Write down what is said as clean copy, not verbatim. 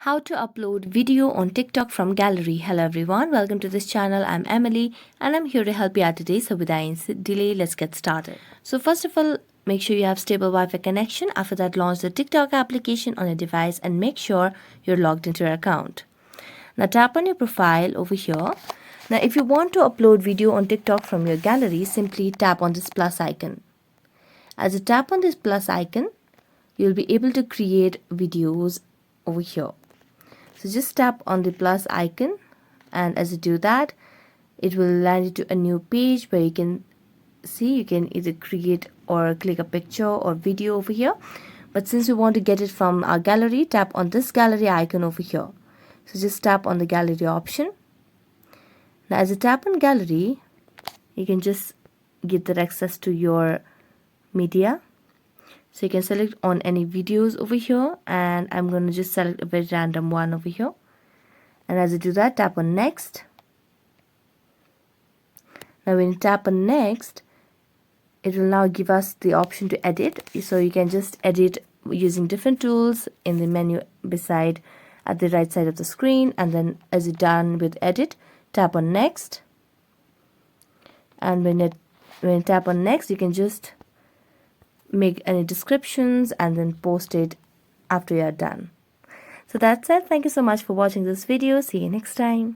How to upload video on TikTok from gallery. Hello everyone, welcome to this channel. I'm Emily and I'm here to help you out today. So without any delay, let's get started. So first of all, make sure you have stable Wi-Fi connection. After that, launch the TikTok application on your device and make sure you're logged into your account. Now tap on your profile over here. Now if you want to upload video on TikTok from your gallery, simply tap on this plus icon. As you tap on this plus icon, you'll be able to create videos over here. So just tap on the plus icon, and as you do that, it will land you to a new page where you can see you can either create or click a picture or video over here. But since we want to get it from our gallery, tap on this gallery icon over here. So just tap on the gallery option. Now as you tap on gallery, you can just give that access to your media. So you can select on any videos over here, and I'm going to just select a very random one over here. And as you do that, tap on next. Now when you tap on next, it will now give us the option to edit. So you can just edit using different tools in the menu beside at the right side of the screen. And then as you're done with edit, tap on next. And when you tap on next, you can just make any descriptions and then post it after you're done. So that's it. Thank you so much for watching this video. See you next time.